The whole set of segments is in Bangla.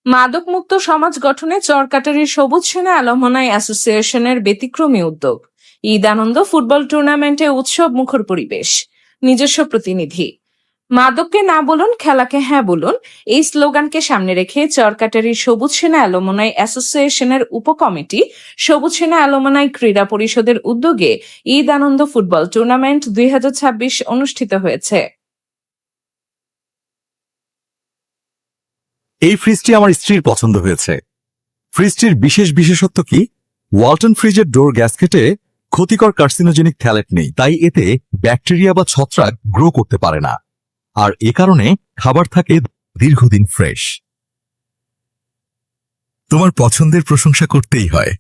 মাদকমুক্ত সমাজ গঠনে চরকাটারী সবুজ সেনা অ্যালুমনাই অ্যাসোসিয়েশনের ব্যতিক্রমী উদ্যোগ। ঈদ আনন্দ ফুটবল টুর্নামেন্টে উৎসব মুখর পরিবেশ। নিজস্ব প্রতিনিধি। মাদককে না বলুন, খেলাকে হ্যাঁ বলুন, এই স্লোগানকে সামনে রেখে চরকাটারী সবুজ সেনা অ্যালুমনাই অ্যাসোসিয়েশনের উপকমিটি সবুজ সেনা অ্যালুমনাই ক্রীড়া পরিষদের উদ্যোগে ঈদ আনন্দ ফুটবল টুর্নামেন্ট 2026 অনুষ্ঠিত হয়েছে। এই ফ্রিজটি আমার স্ত্রীর পছন্দ হয়েছে। ফ্রিজটির বিশেষত্ব কি? ওয়ালটন ফ্রিজের ডোর গ্যাসকেটে ক্ষতিকর কার্সিনোজেনিক থ্যালেট নেই, তাই এতে ব্যাকটেরিয়া বা ছত্রাক গ্রো করতে পারে না, আর এ কারণে খাবার থাকে দীর্ঘদিন ফ্রেশ। তোমার পছন্দের প্রশংসা করতেই হয়।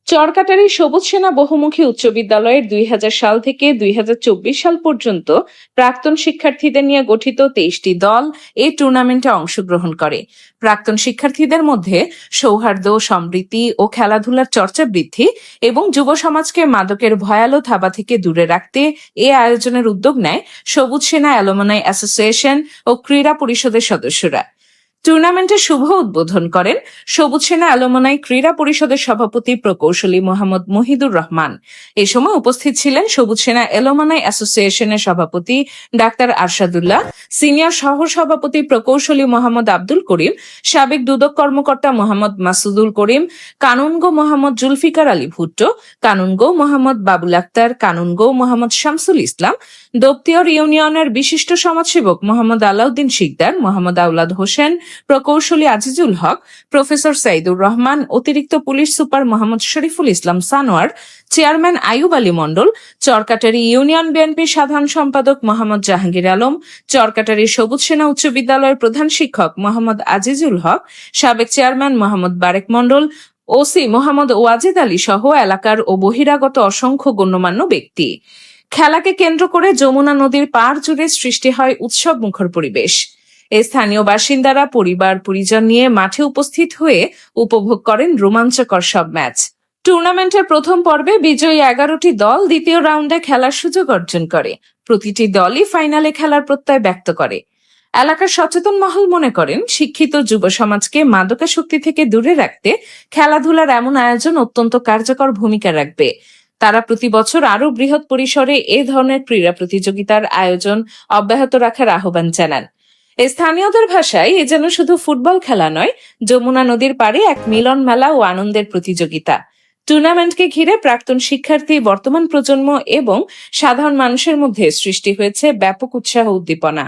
চরকাটারী সবুজ সেনা বহুমুখী উচ্চ বিদ্যালয়ের 2000 সাল থেকে 2024 সাল পর্যন্ত প্রাক্তন শিক্ষার্থীদের নিয়ে গঠিত 23টি দল এই টুর্নামেন্টে অংশগ্রহণ করে। প্রাক্তন শিক্ষার্থীদের মধ্যে সৌহার্দ্য, সমৃদ্ধি ও খেলাধুলার চর্চা বৃদ্ধি এবং যুব সমাজকে মাদকের ভয়ালো থাবা থেকে দূরে রাখতে এ আয়োজনের উদ্যোগ নেয় সবুজ সেনা অ্যালুমনাই অ্যাসোসিয়েশন ও ক্রীড়া পরিষদের সদস্যরা। টুর্নামেন্টের শুভ উদ্বোধন করেন সবুজ সেনা অ্যালুমনাই ক্রীড়া পরিষদের সভাপতি প্রকৌশলী মোহাম্মদ মহিদুর রহমান। এ সময় উপস্থিত ছিলেন সবুজ সেনা অ্যালুমনাই অ্যাসোসিয়েশনের সভাপতি ডাক্তার আরশাদুল্লাহ, সিনিয়র সহ সভাপতি প্রকৌশলী মোহাম্মদ আব্দুল করিম, সাবেক দুদক কর্মকর্তা মোহাম্মদ মাসুদুল করিম, কানুনগো মোহাম্মদ জুলফিকার আলী ভুট্টো, কানুনগো মোহাম্মদ বাবুল আক্তার, কানুনগো মোহাম্মদ শামসুল ইসলাম, দপ্তিয়র ইউনিয়নের বিশিষ্ট সমাজসেবক মোহাম্মদ আলাউদ্দিন শিকদার, মোহাম্মদ আওলাদ হোসেন, প্রকৌশলী আজিজুল হক, প্রফেসর সাইদুর রহমান, অতিরিক্ত police super Mohammad Shariful Islam Sanowar, chairman Ayub Ali মণ্ডল, চরকাটারী ইউনিয়ন বিএনপির সাধারণ সম্পাদক মোহাম্মদ জাহাঙ্গীর আলম, চরকাটারী সবুজ সেনা উচ্চ বিদ্যালয়ের প্রধান শিক্ষক মোহাম্মদ আজিজুল হক, সাবেক চেয়ারম্যান মোহাম্মদ বারেক মণ্ডল, ওসি মোহাম্মদ ওয়াজিদ আলী সহ এলাকার ও বহিরাগত অসংখ্য গণ্যমান্য ব্যক্তি। খেলাকে কেন্দ্র করে যমুনা নদীর পাড় জুড়ে সৃষ্টি হয় উৎসব মুখর পরিবেশ। স্থানীয় বাসিন্দারা পরিবার পরিজন নিয়ে মাঠে উপস্থিত হয়ে উপভোগ করেন রোমাঞ্চকর সব ম্যাচ। টুর্নামেন্টের প্রথম পর্বে বিজয়ী 11টি দল দ্বিতীয় রাউন্ডে খেলার সুযোগ অর্জন করে। প্রতিটি দলই ফাইনালে খেলার প্রত্যয় ব্যক্ত করে। এলাকার সচেতন মহল মনে করেন, শিক্ষিত যুব সমাজকে মাদকাসক্তি থেকে দূরে রাখতে খেলাধুলার এমন আয়োজন অত্যন্ত কার্যকর ভূমিকা রাখবে। তারা প্রতি বছর আরও বৃহৎ পরিসরে এ ধরনের ক্রীড়া প্রতিযোগিতার আয়োজন অব্যাহত রাখার আহ্বান জানান। স্থানীয়দের ভাষায় এ যেন শুধু ফুটবল খেলা নয়, যমুনা নদীর পাড়ে এক মিলন মেলা ও আনন্দের প্রতিযোগিতা। টুর্নামেন্টকে ঘিরে প্রাক্তন শিক্ষার্থী, বর্তমান প্রজন্ম এবং সাধারণ মানুষের মধ্যে সৃষ্টি হয়েছে ব্যাপক উৎসাহ উদ্দীপনা।